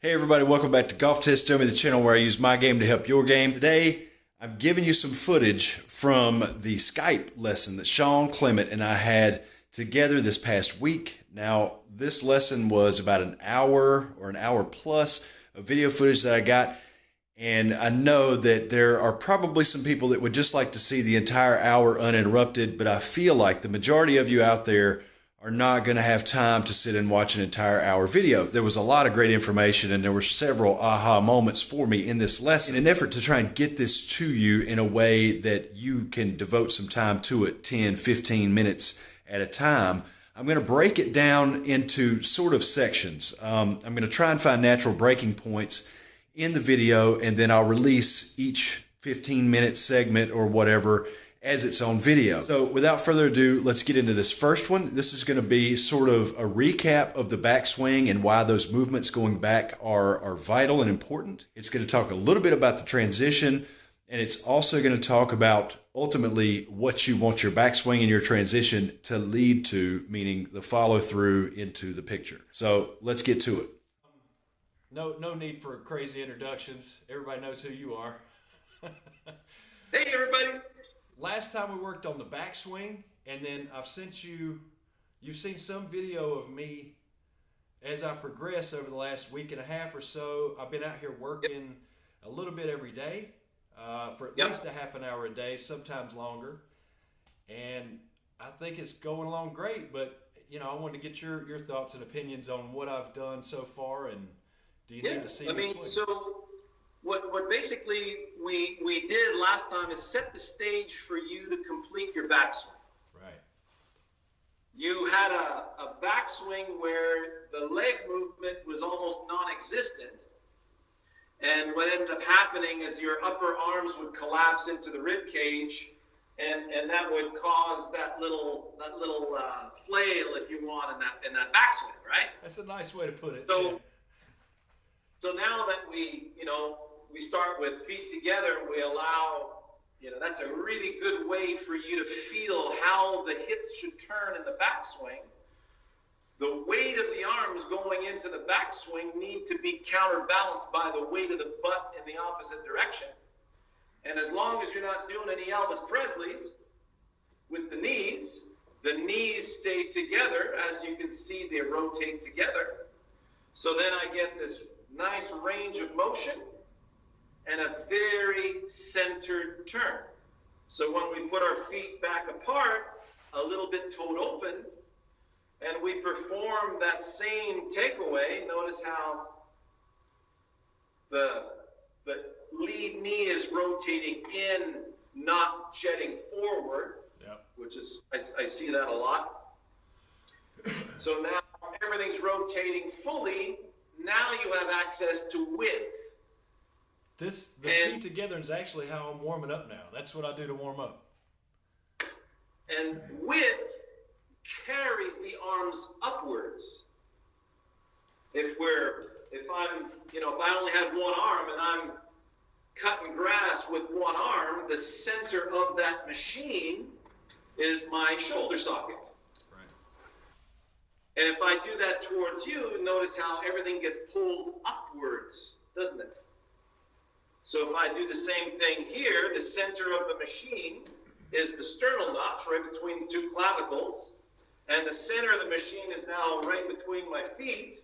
Hey everybody, welcome back to Golf Test Dummy, the channel where I use my game to help your game. Today, I'm giving you some footage from the Skype lesson that Shawn Clement and I had together this past week. Now, this lesson was about an hour or an hour plus of video footage that I got, and I know that there are probably some people that would just like to see the entire hour uninterrupted, but I feel like the majority of you out there are not going to have time to sit and watch an entire hour video. There was a lot of great information and there were several aha moments for me in this lesson. In an effort to try and get this to you in a way that you can devote some time to it, 10, 15 minutes at a time, I'm going to break it down into sort of sections. I'm going to try and find natural breaking points in the video, and then I'll release each 15-minute segment or whatever as its own video. So without further ado, let's get into this first one. This is going to be sort of a recap of the backswing and why those movements going back are vital and important. It's going to talk a little bit about the transition, and it's also going to talk about ultimately what you want your backswing and your transition to lead to, meaning the follow through into the picture. So let's get to it. No need for crazy introductions. Everybody knows who you are. Hey everybody. Last time we worked on the backswing, and then I've sent you've seen some video of me as I progress over the last week and a half or so. I've been out here working a little bit every day, for at least a half an hour a day, sometimes longer. And I think it's going along great, but you know, I wanted to get your thoughts and opinions on what I've done so far, and do you need to see me swing? So what basically we did last time is set the stage for you to complete your backswing. Right. You had a backswing where the leg movement was almost non-existent, and what ended up happening is your upper arms would collapse into the rib cage, and that would cause that little flail, if you want, in that backswing, right? That's a nice way to put it. So now that we start with feet together, we allow, that's a really good way for you to feel how the hips should turn in the backswing. The weight of the arms going into the backswing need to be counterbalanced by the weight of the butt in the opposite direction. And as long as you're not doing any Elvis Presleys with the knees stay together. As you can see, they rotate together. So then I get this nice range of motion and a very centered turn. So when we put our feet back apart, a little bit toed open, and we perform that same takeaway, notice how the lead knee is rotating in, not jetting forward, which is, I see that a lot. So now everything's rotating fully. Now you have access to width. The feet together is actually how I'm warming up now. That's what I do to warm up. And width carries the arms upwards. If I only had one arm and I'm cutting grass with one arm, the center of that machine is my shoulder socket. And if I do that towards you, notice how everything gets pulled upwards, doesn't it? So if I do the same thing here, the center of the machine is the sternal notch right between the two clavicles, and the center of the machine is now right between my feet.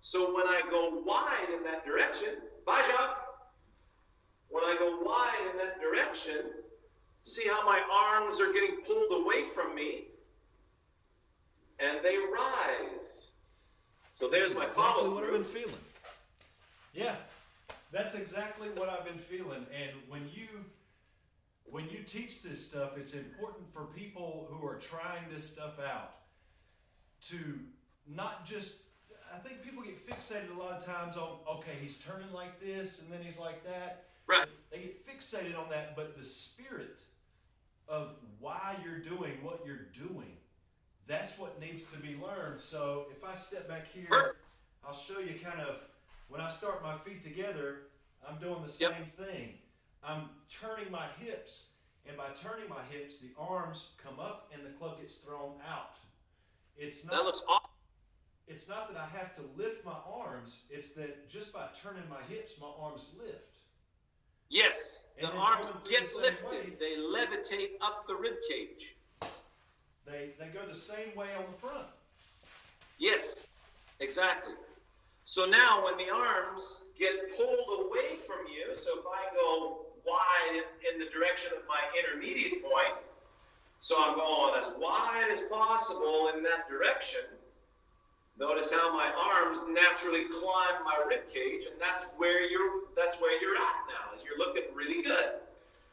So when I go wide in that direction, bye Jacques. When I go wide in that direction, see how my arms are getting pulled away from me? And they rise. So there's my follow through. That's exactly what I've been feeling. Yeah, that's exactly what I've been feeling. And when you teach this stuff, it's important for people who are trying this stuff out to not just, I think people get fixated a lot of times on, okay, he's turning like this and then he's like that. Right. They get fixated on that, but the spirit of why you're doing what you're doing, that's what needs to be learned. So if I step back here, I'll show you kind of, when I start my feet together, I'm doing the same thing. I'm turning my hips, and by turning my hips, the arms come up and the club gets thrown out. It's not, that looks awesome. it's not that I have to lift my arms. It's that just by turning my hips, my arms lift. Yes, And the then arms coming through get the same lifted. way, They levitate up the rib cage. They go the same way on the front. Yes, exactly. So now when the arms get pulled away from you, so if I go wide in the direction of my intermediate point, so I'm going as wide as possible in that direction, notice how my arms naturally climb my rib cage, and that's where you're at now. You're looking really good.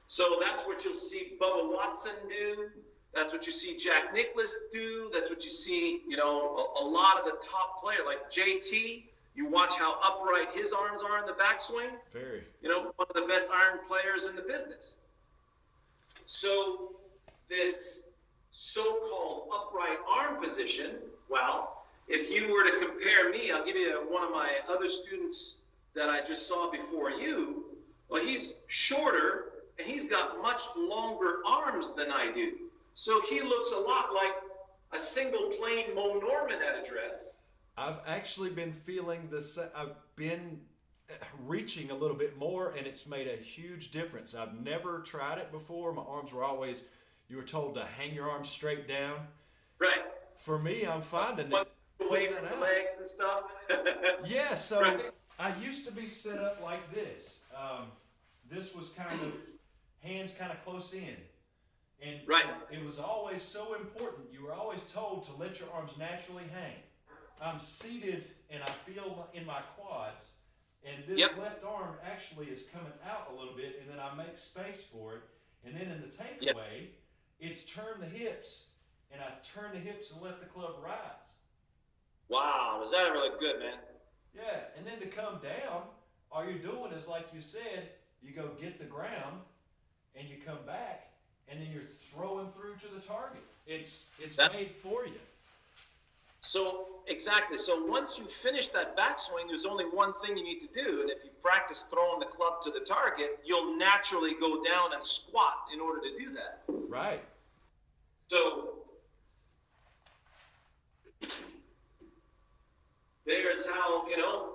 So that's what you'll see Bubba Watson do. That's what you see Jack Nicklaus do. That's what you see, a lot of the top players like JT. You watch how upright his arms are in the backswing. Very. One of the best iron players in the business. So this so-called upright arm position, well, if you were to compare me, I'll give you one of my other students that I just saw before you. Well, he's shorter, and he's got much longer arms than I do. So he looks a lot like a single plane Mo Norman at address. I've actually been feeling this. I've been reaching a little bit more, and it's made a huge difference. I've never tried it before. My arms were always, you were told to hang your arms straight down. Right. For me, I'm finding that. Away from the legs and stuff. Yeah, so right. I used to be set up like this. This was kind of hands kind of close in. And right. It was always so important. You were always told to let your arms naturally hang. I'm seated and I feel in my quads, and this left arm actually is coming out a little bit, and then I make space for it. And then in the takeaway, it's turn the hips, and I turn the hips and let the club rise. Wow, does that ever look good, man? Yeah, and then to come down, all you're doing is, like you said, you go get the ground, and you come back, and then you're throwing through to the target. It's made for you. So, exactly. So once you finish that backswing, there's only one thing you need to do, and if you practice throwing the club to the target, you'll naturally go down and squat in order to do that. Right. So there's how,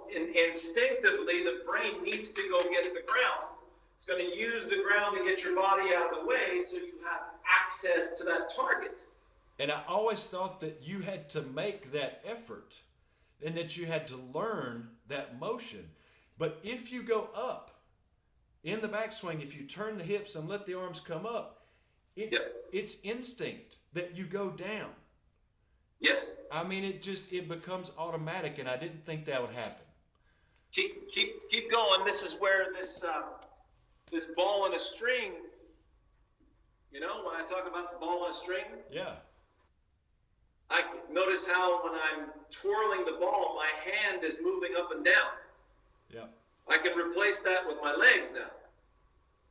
instinctively the brain needs to go get the ground. It's going to use the ground to get your body out of the way so you have access to that target. And I always thought that you had to make that effort and that you had to learn that motion. But if you go up in the backswing, if you turn the hips and let the arms come up, it's instinct that you go down. Yes. I mean, it becomes automatic, and I didn't think that would happen. Keep going. This is where this ball and a string, when I talk about the ball and a string. Yeah. I notice how when I'm twirling the ball, my hand is moving up and down. Yeah. I can replace that with my legs now.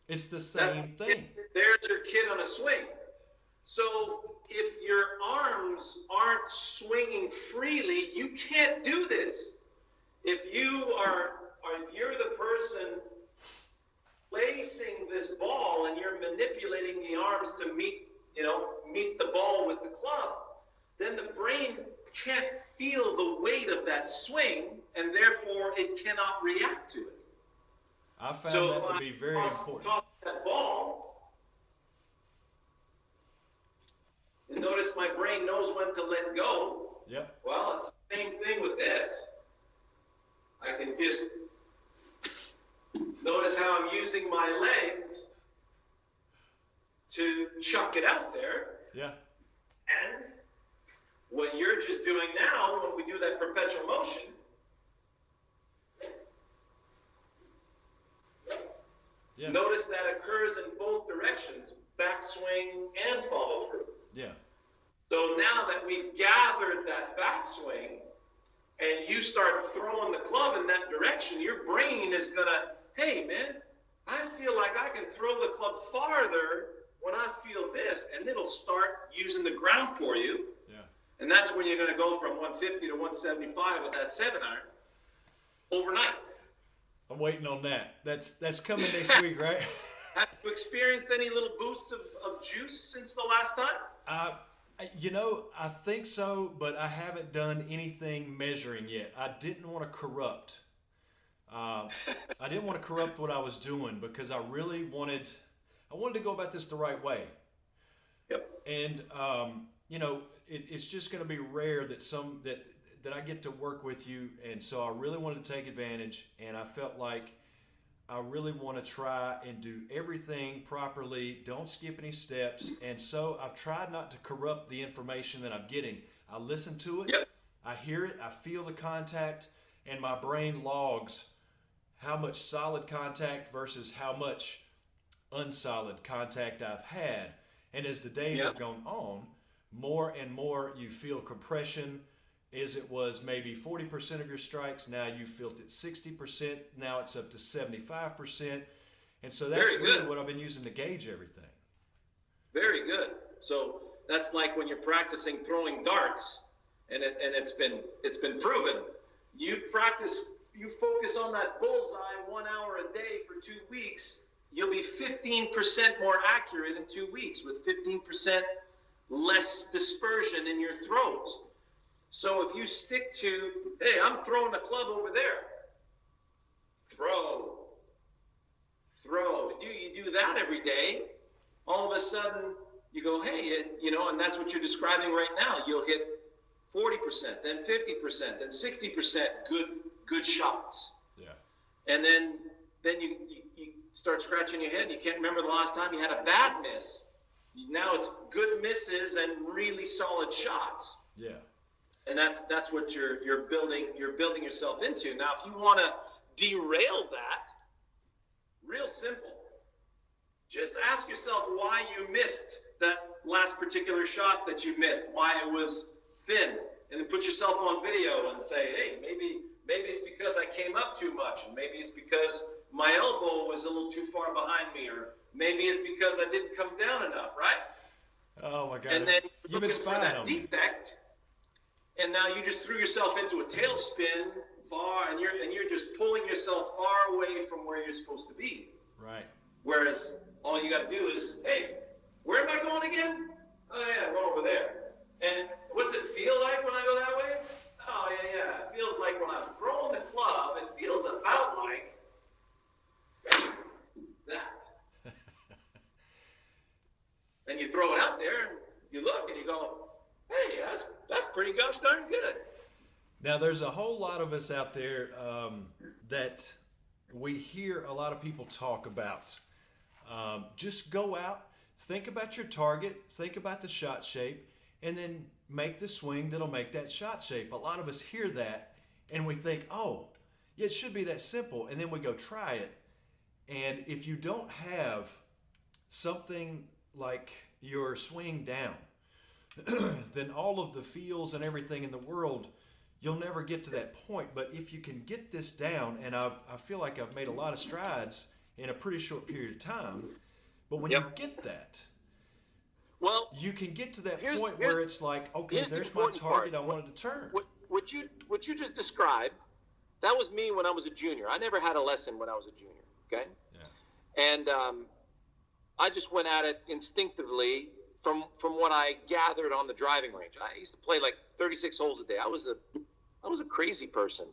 It's the same thing. There's your kid on a swing. So if your arms aren't swinging freely, you can't do this. If you're the person placing this ball and you're manipulating the arms to meet the ball with the club, then the brain can't feel the weight of that swing, and therefore it cannot react to it. I found that to be very important. Toss that ball, and notice my brain knows when to let go. Yep. Well, it's the same thing with this. I can just notice how I'm using my legs to chuck it out there. Yeah. And what you're just doing now, when we do that perpetual motion, notice that occurs in both directions, backswing and follow through. Yeah. So now that we've gathered that backswing and you start throwing the club in that direction, your brain is going to, hey, man, I feel like I can throw the club farther when I feel this, and it'll start using the ground for you. Yeah. And that's when you're going to go from 150 to 175 with that 7-iron overnight. I'm waiting on that. That's coming next week, right? Have you experienced any little boosts of juice since the last time? I think so, but I haven't done anything measuring yet. I didn't want to corrupt. I didn't want to corrupt what I was doing because I really wanted to go about this the right way. Yep. And it's just going to be rare that I get to work with you, and so I really wanted to take advantage, and I felt like I really want to try and do everything properly, don't skip any steps, and so I've tried not to corrupt the information that I'm getting. I listen to it, Yep. I hear it, I feel the contact, and my brain logs how much solid contact versus how much unsolid contact I've had. And as the days Yep. have gone on, more and more you feel compression. As it was maybe 40% of your strikes, now you felt it 60%, now it's up to 75%. And so that's Very really good. what I've been using to gauge everything. Very good. So that's like when you're practicing throwing darts, and it's been proven. You focus on that bullseye 1 hour a day for 2 weeks, you'll be 15% more accurate in 2 weeks with 15% less dispersion in your throws. So if you stick to, hey, I'm throwing the club over there, throw. You do that every day, all of a sudden you go, hey, and that's what you're describing right now. You'll hit 40%, then 50%, then 60% good shots. Yeah. And then you start scratching your head and you can't remember the last time you had a bad miss. Now it's good misses and really solid shots. Yeah. And that's what you're building yourself into. Now, if you want to derail that, real simple. Just ask yourself why you missed that last particular shot that you missed, why it was thin, and then put yourself on video and say, hey, maybe it's because I came up too much, and maybe it's because my elbow was a little too far behind me, or maybe it's because I didn't come down enough, right? Oh my God. And then You've you're been looking for spying that on me. defect. And now you just threw yourself into a tailspin far, and you're just pulling yourself far away from where you're supposed to be. Right. Whereas all you got to do is, hey, where am I going again? Oh yeah, I'm going over there. And what's it feel like when I go that way? Oh yeah. It feels like when I'm throwing the club, it feels about like that. And you throw it out there, and you look, and you go, hey, that's pretty gosh darn good. Now, there's a whole lot of us out there that we hear a lot of people talk about. Just go out, think about your target, think about the shot shape, and then make the swing that'll make that shot shape. A lot of us hear that, and we think, oh, yeah, it should be that simple. And then we go try it. And if you don't have something like your swing down, then all of the feels and everything in the world, you'll never get to that point. But if you can get this down, and I feel like I've made a lot of strides in a pretty short period of time, but when you get that, well, you can get to that point where it's like, okay, there's my target I wanted to turn. What you just described, that was me when I was a junior. I never had a lesson when I was a junior, okay? Yeah. And I just went at it instinctively from what I gathered on the driving range. I used to play like 36 holes a day. I was a crazy person.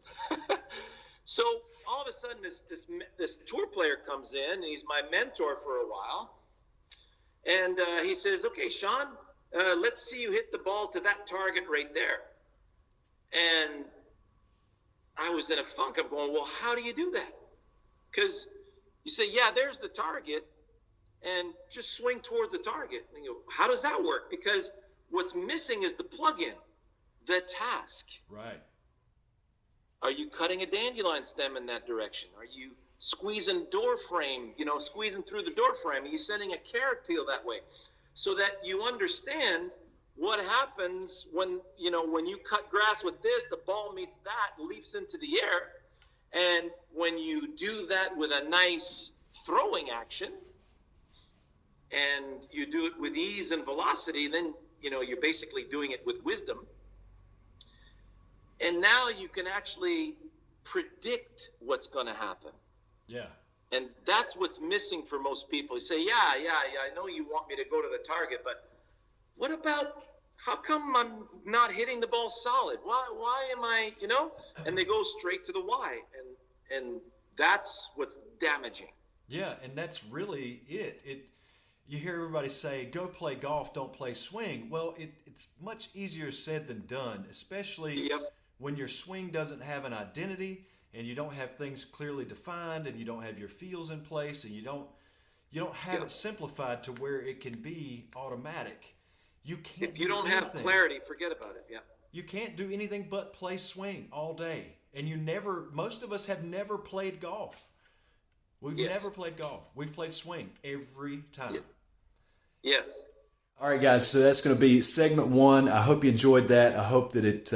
So all of a sudden this tour player comes in, and he's my mentor for a while. And he says, okay, Shawn, let's see you hit the ball to that target right there. And I was in a funk. I'm going, well, how do you do that? Because you say, yeah, there's the target, and just swing towards the target. And you go, how does that work? Because what's missing is the plug-in, the task. Right. Are you cutting a dandelion stem in that direction? Are you squeezing door frame, squeezing through the door frame? Are you sending a carrot peel that way? So that you understand what happens when you cut grass with this, the ball meets that, leaps into the air. And when you do that with a nice throwing action, and you do it with ease and velocity, then, you're basically doing it with wisdom. And now you can actually predict what's going to happen. Yeah. And that's what's missing for most people. You say, yeah, I know you want me to go to the target, but what about how come I'm not hitting the ball solid? Why am I, you know? And they go straight to the why, and that's what's damaging. Yeah, and that's really it. You hear everybody say, "Go play golf, don't play swing." Well, it's much easier said than done, especially when your swing doesn't have an identity and you don't have things clearly defined and you don't have your feels in place and you don't have it simplified to where it can be automatic. You can't. If you don't have clarity, forget about it. Yeah. You can't do anything but play swing all day. And most of us have never played golf. We've never played golf. We've played swing every time. Yeah. Yes. All right, guys. So that's going to be segment 1. I hope you enjoyed that. I hope that it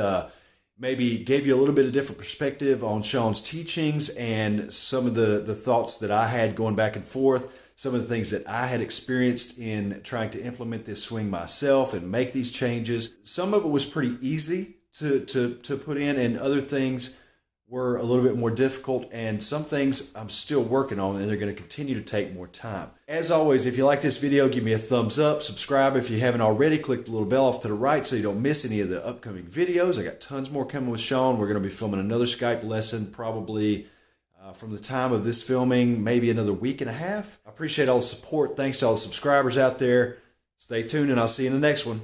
maybe gave you a little bit of different perspective on Shawn's teachings and some of the thoughts that I had going back and forth. Some of the things that I had experienced in trying to implement this swing myself and make these changes. Some of it was pretty easy to put in, and other things were a little bit more difficult, and some things I'm still working on, and they're going to continue to take more time. As always, if you like this video, give me a thumbs up, subscribe if you haven't already, click the little bell off to the right so you don't miss any of the upcoming videos. I got tons more coming with Shawn. We're going to be filming another Skype lesson probably from the time of this filming, maybe another week and a half. I appreciate all the support. Thanks to all the subscribers out there. Stay tuned, and I'll see you in the next one.